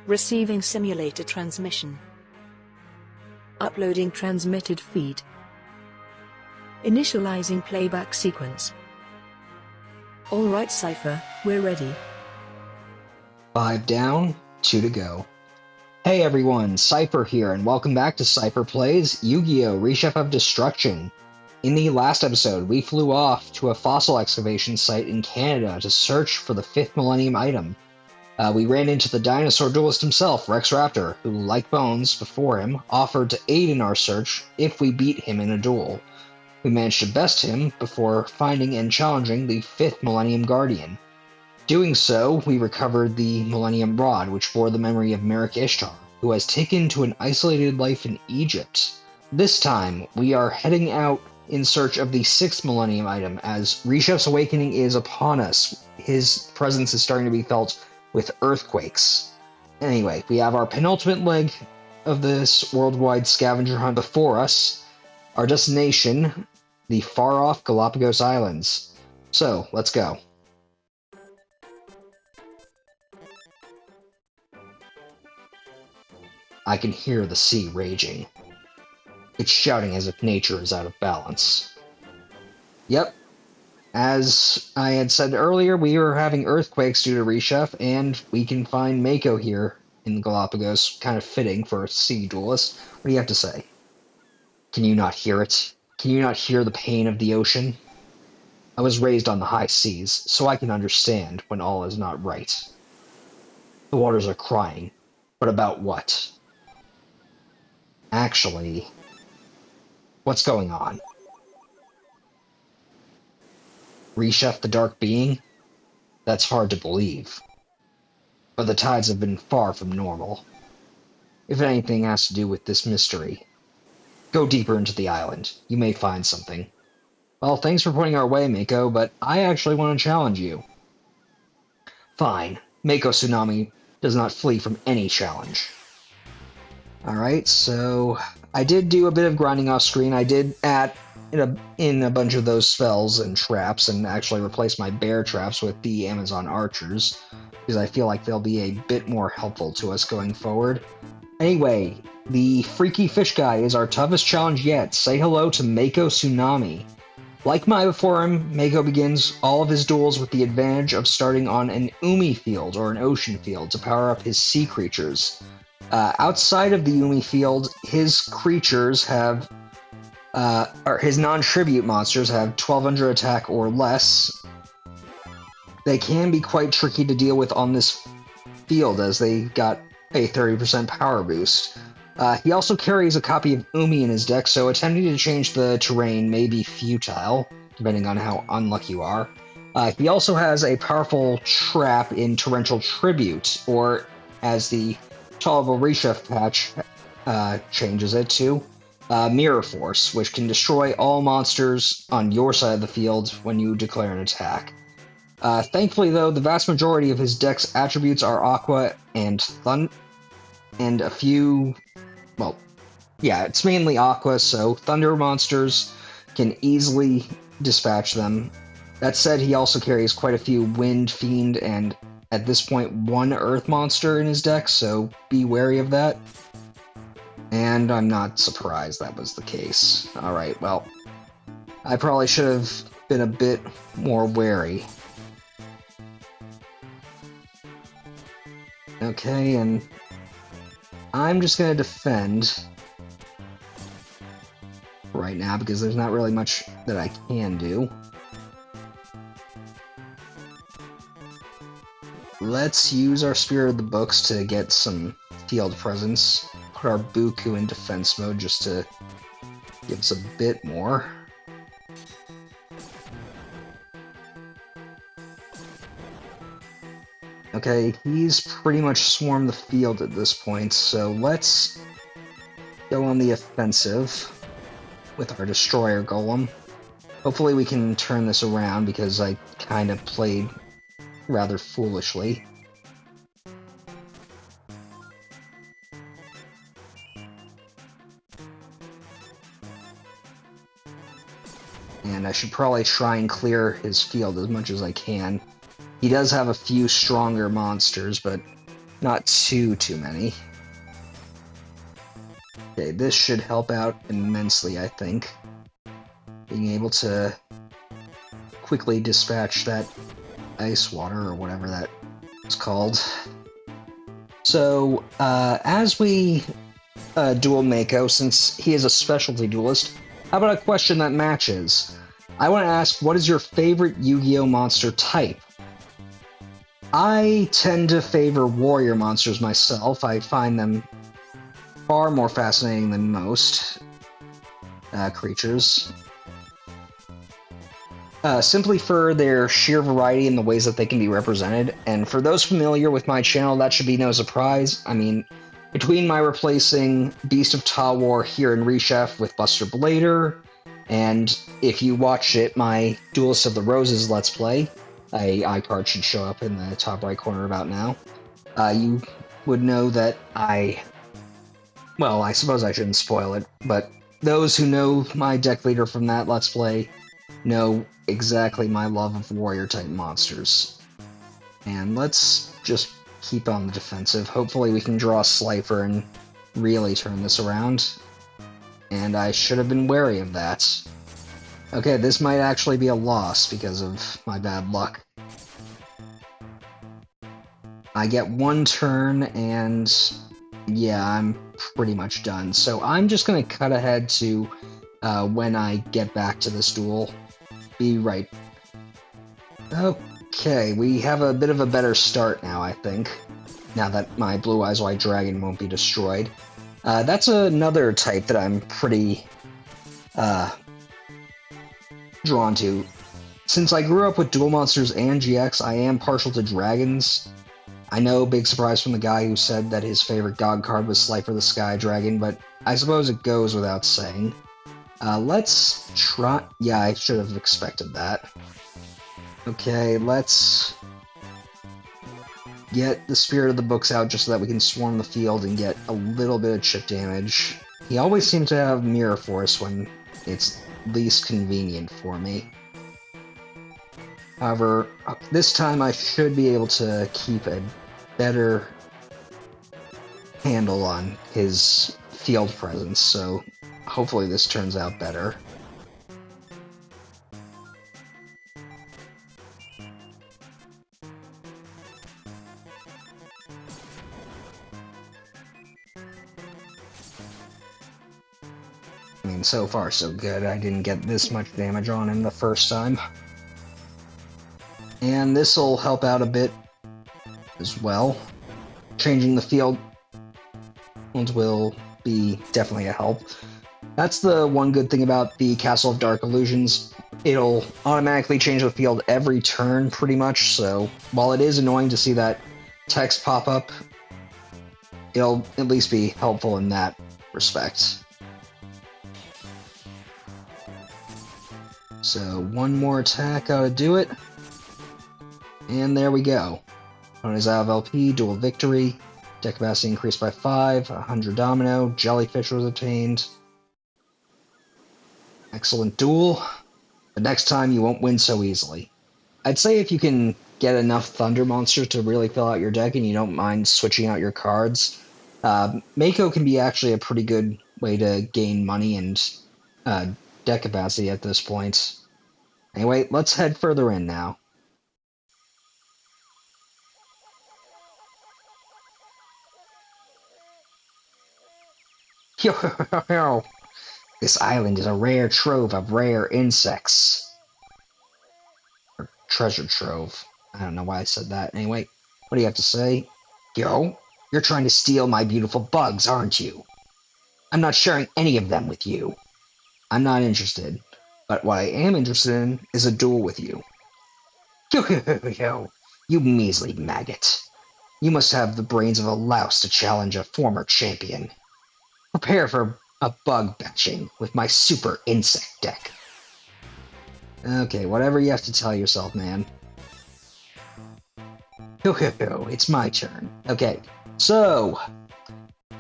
Receiving simulator transmission. Uploading transmitted feed. Initializing playback sequence. Alright Seipher, we're ready. 5 down, 2 to go. Hey everyone, Seipher here, and welcome back to Seipher Plays Yugioh, Reshef of Destruction. In the last episode, we flew off to a fossil excavation site in Canada to search for the 5th Millennium Item. We ran into the dinosaur duelist himself, Rex Raptor, who, like Bones before him, offered to aid in our search if we beat him in a duel. We managed to best him before finding and challenging the 5th Millennium Guardian. Doing so, we recovered the Millennium Rod, which bore the memory of Merrick Ishtar, who has taken to an isolated life in Egypt. This time, we are heading out in search of the 6th Millennium Item, as Reshef's awakening is upon us. His presence is starting to be felt with earthquakes. Anyway, we have our penultimate leg of this worldwide scavenger hunt before us. Our destination, the far-off Galápagos Islands. So, let's go. I can hear the sea raging. It's shouting as if nature is out of balance. Yep. As I had said earlier, we are having earthquakes due to Reshef, and we can find Mako here in the Galápagos, kind of fitting for a sea duelist. What do you have to say? Can you not hear it? Can you not hear the pain of the ocean? I was raised on the high seas, so I can understand when all is not right. The waters are crying, but about what? Actually, what's going on? Reshef the Dark Being? That's hard to believe. But the tides have been far from normal. If anything has to do with this mystery, go deeper into the island. You may find something. Well, thanks for pointing our way, Mako, but I actually want to challenge you. Fine. Mako Tsunami does not flee from any challenge. Alright, so I did do a bit of grinding off screen. I did add in a bunch of those spells and traps and actually replace my bear traps with the Amazon archers, because I feel like they'll be a bit more helpful to us going forward. Anyway, the freaky fish guy is our toughest challenge yet. Say hello to Mako Tsunami. Like Mai before him, Mako begins all of his duels with the advantage of starting on an Umi field, or an ocean field, to power up his sea creatures. Outside of the Umi field, his creatures have, or his non-tribute monsters have 1200 attack or less. They can be quite tricky to deal with on this field, as they got a 30% power boost. He also carries a copy of Umi in his deck, so attempting to change the terrain may be futile, depending on how unlucky you are. He also has a powerful trap in Torrential Tribute, or as the Tolerable Reshef patch changes it to, Mirror Force, which can destroy all monsters on your side of the field when you declare an attack. Thankfully, though, the vast majority of his deck's attributes are Aqua and a few... Well, yeah, it's mainly Aqua, so Thunder monsters can easily dispatch them. That said, he also carries quite a few Wind, Fiend, and at this point, 1 Earth monster in his deck, so be wary of that. And I'm not surprised that was the case. Alright, well, I probably should have been a bit more wary. Okay, and I'm just going to defend right now, because there's not really much that I can do. Let's use our Spirit of the Books to get some field presence. Put our Buku in defense mode just to give us a bit more. Okay, he's pretty much swarmed the field at this point, so let's go on the offensive with our Destroyer Golem. Hopefully we can turn this around, because I kind of played rather foolishly. And I should probably try and clear his field as much as I can. He does have a few stronger monsters, but Not too many. Okay, this should help out immensely, I think. Being able to quickly dispatch that ice water, or whatever that is called. So, as we duel Mako, since he is a specialty duelist, how about a question that matches? I want to ask, what is your favorite Yu-Gi-Oh! Monster type? I tend to favor warrior monsters myself. I find them far more fascinating than most creatures. Simply for their sheer variety in the ways that they can be represented. And for those familiar with my channel, that should be no surprise. I mean, between my replacing Beast of Tawar here in Reshef with Buster Blader, and if you watched it, my Duelist of the Roses Let's Play, a iCard should show up in the top right corner about now, you would know that well, I suppose I shouldn't spoil it, but those who know my deck leader from that Let's Play know exactly my love of warrior-type monsters. And let's just keep on the defensive. Hopefully we can draw Seipher and really turn this around. And I should have been wary of that. Okay, this might actually be a loss because of my bad luck. I get one turn, and yeah, I'm pretty much done. So I'm just going to cut ahead to when I get back to this duel. Be right. Okay, we have a bit of a better start now, I think. Now that my Blue Eyes White Dragon won't be destroyed. That's another type that I'm pretty drawn to. Since I grew up with Duel Monsters and GX, I am partial to dragons. I know, big surprise from the guy who said that his favorite god card was Seipher the Sky Dragon, but I suppose it goes without saying. Let's try... Yeah, I should have expected that. Okay, let's get the Spirit of the Books out just so that we can swarm the field and get a little bit of chip damage. He always seems to have Mirror Force when it's least convenient for me. However, this time I should be able to keep a better handle on his field presence, so hopefully this turns out better. I mean, so far so good. I didn't get this much damage on him the first time. And this'll help out a bit as well. Changing the field will be definitely a help. That's the one good thing about the Castle of Dark Illusions. It'll automatically change the field every turn, pretty much, so while it is annoying to see that text pop up, it'll at least be helpful in that respect. So, one more attack ought to do it. And there we go. Opponent is out of LP, dual victory. Deck capacity increased by 5, 100 domino, jellyfish was obtained. Excellent duel. But next time you won't win so easily. I'd say if you can get enough Thunder Monsters to really fill out your deck and you don't mind switching out your cards, Mako can be actually a pretty good way to gain money and deck capacity at this point. Anyway, let's head further in now. This island is a rare trove of rare insects. Or treasure trove. I don't know why I said that. Anyway, what do you have to say? Yo, you're trying to steal my beautiful bugs, aren't you? I'm not sharing any of them with you. I'm not interested. But what I am interested in is a duel with you. Yo, you measly maggot. You must have the brains of a louse to challenge a former champion. Prepare for a bug batching with my super insect deck. Okay, whatever you have to tell yourself, man. It's my turn. Okay, so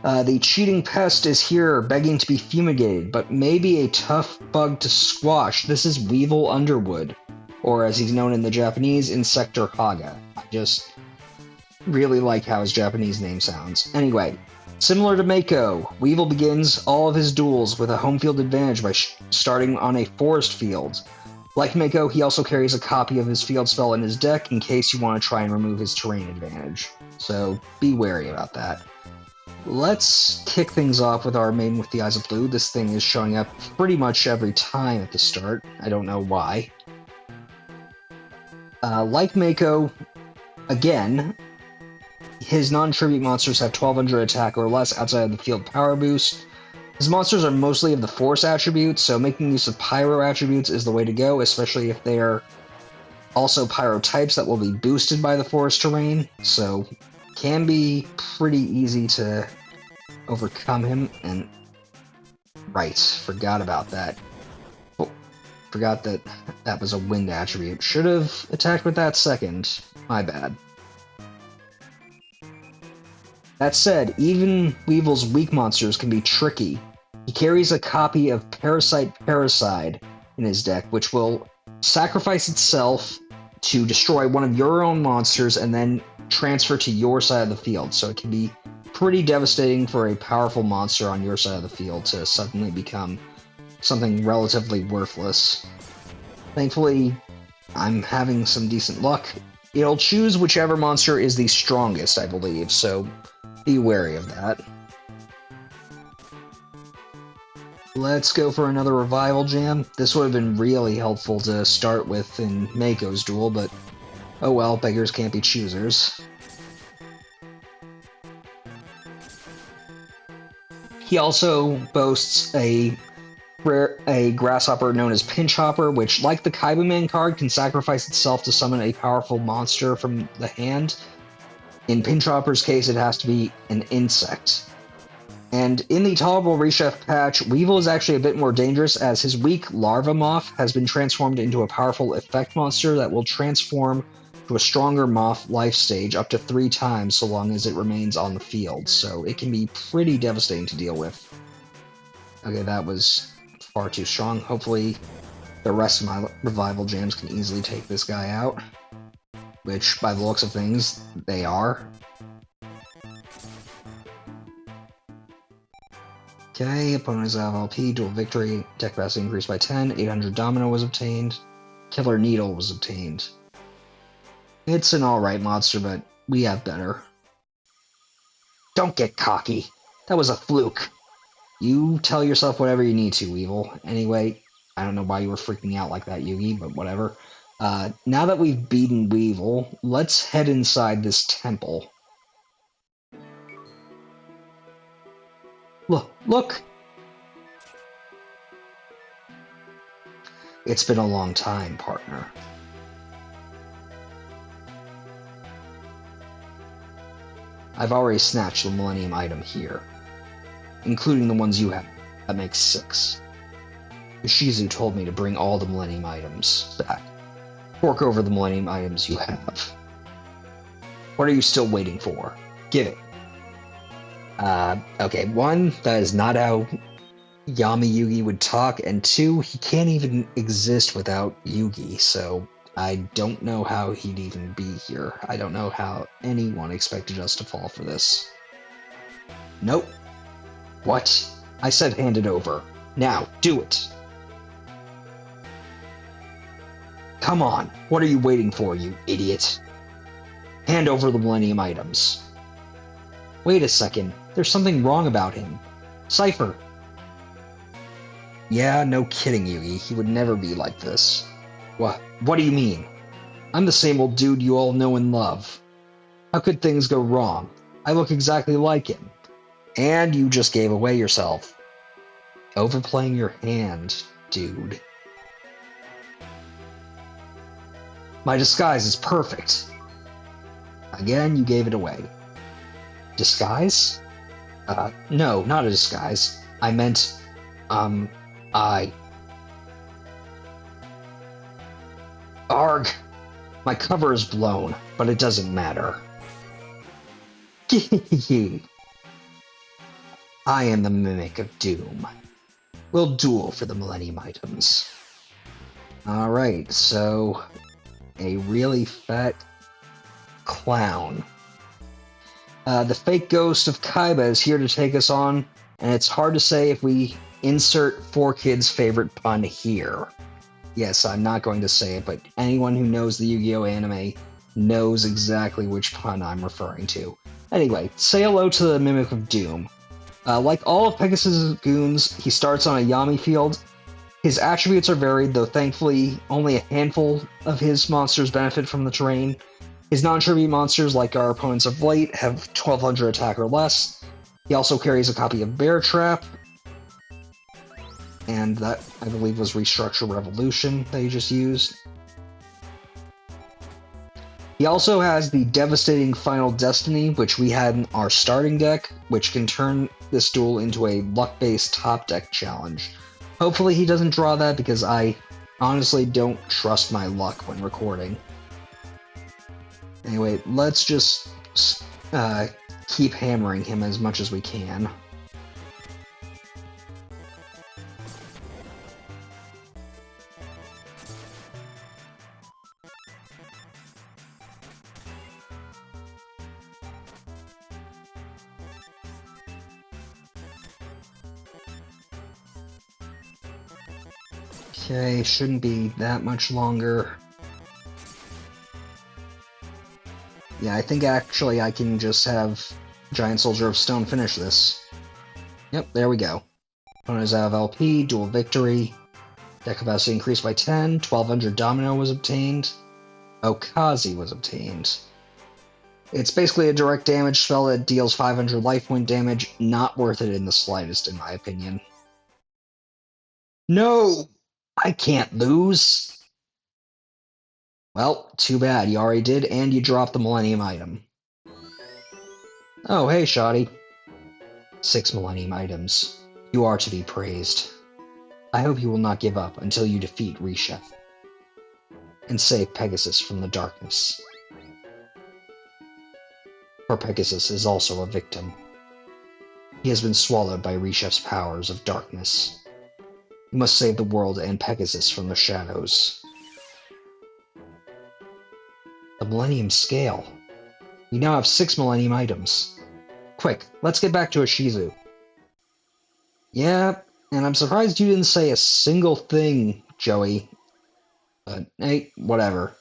the cheating pest is here begging to be fumigated, but maybe a tough bug to squash. This is Weevil Underwood, or as he's known in the Japanese, Insector Haga. really like how his Japanese name sounds. Anyway, similar to Mako, Weevil begins all of his duels with a home field advantage by starting on a forest field. Like Mako, he also carries a copy of his field spell in his deck in case you want to try and remove his terrain advantage. So be wary about that. Let's kick things off with our Maiden with the Eyes of Blue. This thing is showing up pretty much every time at the start. I don't know why. Like Mako, again, his non-tribute monsters have 1200 attack or less outside of the field power boost. His monsters are mostly of the Force attribute, so making use of Pyro attributes is the way to go, especially if they are also Pyro types that will be boosted by the Forest terrain, so can be pretty easy to overcome him, and right, forgot about that. Oh, forgot that that was a Wind attribute. Should have attacked with that second. My bad. That said, even Weevil's weak monsters can be tricky. He carries a copy of Parasite in his deck, which will sacrifice itself to destroy one of your own monsters and then transfer to your side of the field. So it can be pretty devastating for a powerful monster on your side of the field to suddenly become something relatively worthless. Thankfully, I'm having some decent luck. It'll choose whichever monster is the strongest, I believe, so be wary of that. Let's go for another Revival Jam. This would have been really helpful to start with in Mako's duel, but oh well, beggars can't be choosers. He also boasts a grasshopper known as Pinchhopper, which, like the Kaibaman card, can sacrifice itself to summon a powerful monster from the hand. In Pinchhopper's case, it has to be an insect. And in the Tolerable Reshef patch, Weevil is actually a bit more dangerous, as his weak Larva Moth has been transformed into a powerful effect monster that will transform to a stronger Moth life stage up to 3 times so long as it remains on the field, so it can be pretty devastating to deal with. Okay, that was far too strong. Hopefully the rest of my Revival Jams can easily take this guy out, which, by the looks of things, they are. Okay, opponents have LP, dual victory, deck capacity increased by 10, 800 Domino was obtained, Killer Needle was obtained. It's an alright monster, but we have better. Don't get cocky. That was a fluke. You tell yourself whatever you need to, Weevil. Anyway, I don't know why you were freaking out like that, Yugi, but whatever. Now that we've beaten Weevil, let's head inside this temple. Look! It's been a long time, partner. I've already snatched the Millennium Item here, including the ones you have. That makes 6. Yoshizu told me to bring all the Millennium Items back. Fork over the Millennium Items you have. What are you still waiting for? Give it. Okay, 1, that is not how Yami Yugi would talk, and 2, he can't even exist without Yugi, so I don't know how he'd even be here. I don't know how anyone expected us to fall for this. Nope. What? I said hand it over. Now, do it! Come on, what are you waiting for, you idiot? Hand over the Millennium Items. Wait a second, there's something wrong about him. Seipher! Yeah, no kidding, Yugi. He would never be like this. What do you mean? I'm the same old dude you all know and love. How could things go wrong? I look exactly like him. And you just gave away yourself. Overplaying your hand, dude. My disguise is perfect. Again, you gave it away. Disguise? No, not a disguise. I meant, Arg! My cover is blown, but it doesn't matter. I am the Mimic of Doom. We'll duel for the Millennium Items. Alright, so a really fat clown The fake ghost of Kaiba is here to take us on, and it's hard to say if we insert 4Kids' favorite pun here. Yes, I'm not going to say it, but anyone who knows the Yu-Gi-Oh! Anime knows exactly which pun I'm referring to. Anyway, say hello to the Mimic of Doom. Like all of Pegasus' goons, he starts on a Yami field. His attributes are varied, though thankfully only a handful of his monsters benefit from the terrain. His non-tribute monsters, like our opponents of late, have 1200 attack or less. He also carries a copy of Bear Trap, and that, I believe, was Restructure Revolution that he just used. He also has the devastating Final Destiny, which we had in our starting deck, which can turn this duel into a luck-based top deck challenge. Hopefully he doesn't draw that, because I honestly don't trust my luck when recording. Anyway, let's just keep hammering him as much as we can. Okay, shouldn't be that much longer. Yeah, I think actually I can just have Giant Soldier of Stone finish this. Yep, there we go. Opponent is out of LP, dual victory. Deck capacity increased by 10, 1200 Domino was obtained. Okazi was obtained. It's basically a direct damage spell that deals 500 life point damage, not worth it in the slightest in my opinion. No! I can't lose! Well, too bad, you already did, and you dropped the Millennium Item. Oh, hey, Shoddy. 6 Millennium Items. You are to be praised. I hope you will not give up until you defeat Reshef and save Pegasus from the darkness. For Pegasus is also a victim. He has been swallowed by Reshef's powers of darkness. You must save the world and Pegasus from the shadows. The Millennium Scale. We now have 6 Millennium Items. Quick, let's get back to Ishizu. Yeah, and I'm surprised you didn't say a single thing, Joey. But, hey, whatever.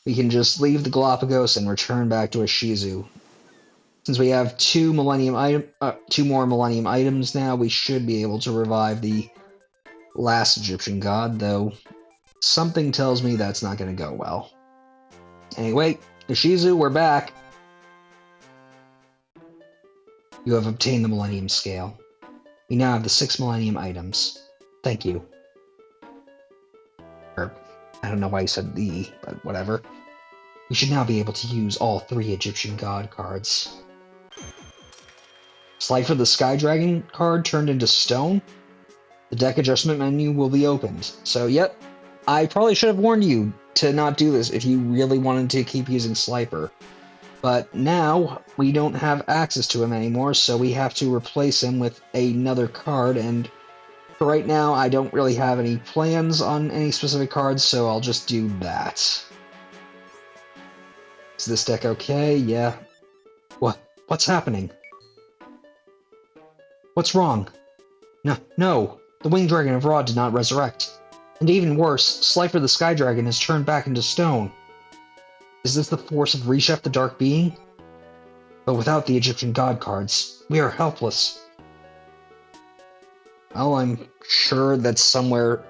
We can just leave the Galápagos and return back to Ishizu. Since we have 2 more Millennium Items now, we should be able to revive the last Egyptian god, though something tells me that's not going to go well. Anyway, Ishizu, we're back. You have obtained the Millennium Scale. We now have the 6 Millennium Items. Thank you. Or, I don't know why you said the, but whatever. We should now be able to use all 3 Egyptian god cards. Seipher the Sky Dragon card turned into stone? The deck adjustment menu will be opened. So, yep, I probably should have warned you to not do this if you really wanted to keep using Seipher. But now, we don't have access to him anymore, so we have to replace him with another card, and for right now, I don't really have any plans on any specific cards, so I'll just do that. Is this deck okay? Yeah. What's happening? What's wrong? No, the Winged Dragon of Rod did not resurrect. And even worse, Seipher the Sky Dragon has turned back into stone. Is this the force of Reshef the Dark Being? But without the Egyptian god cards, we are helpless. Well, I'm sure that somewhere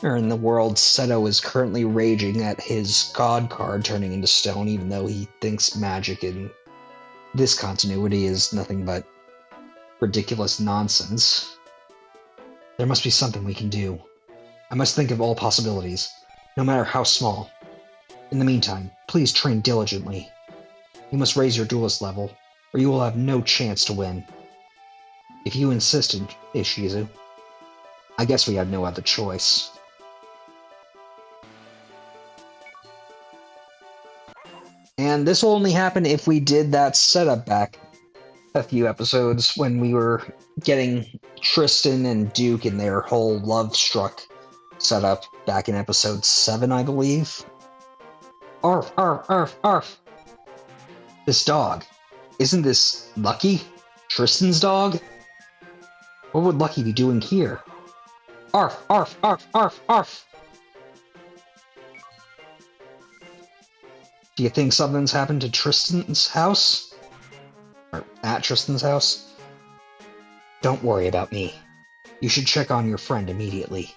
in the world, Seto is currently raging at his god card turning into stone, even though he thinks magic in this continuity is nothing but ridiculous nonsense. There must be something we can do. I must think of all possibilities, no matter how small. In the meantime, please train diligently. You must raise your duelist level, or you will have no chance to win. If you insist, Ishizu. I guess we had no other choice. And this will only happen if we did that setup back a few episodes when we were getting Tristan and Duke in their whole Love Struck setup back in episode 7, I believe. Arf, arf, arf, arf. This dog. Isn't this Lucky? Tristan's dog? What would Lucky be doing here? Arf, arf, arf, arf, arf! Do you think something's happened to Tristan's house? Or at Tristan's house? Don't worry about me. You should check on your friend immediately.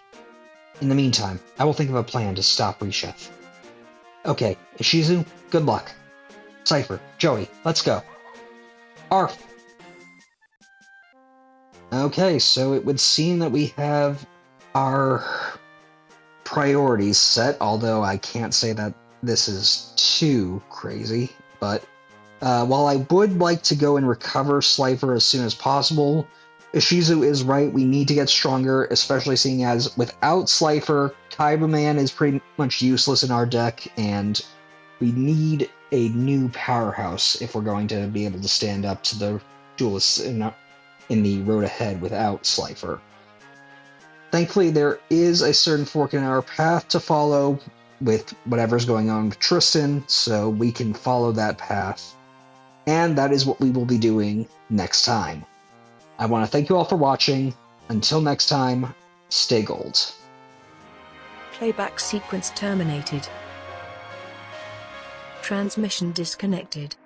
In the meantime, I will think of a plan to stop Reshef. Okay, Ishizu, good luck. Seipher, Joey, let's go. Arf! Okay, so it would seem that we have our priorities set, although I can't say that this is too crazy, but while I would like to go and recover Seipher as soon as possible, Ishizu is right, we need to get stronger, especially seeing as without Seipher, Kaibaman is pretty much useless in our deck, and we need a new powerhouse if we're going to be able to stand up to the duelists in the road ahead without Seipher. Thankfully, there is a certain fork in our path to follow with whatever's going on with Tristan, so we can follow that path. And that is what we will be doing next time. I want to thank you all for watching. Until next time, stay gold. Playback sequence terminated. Transmission disconnected.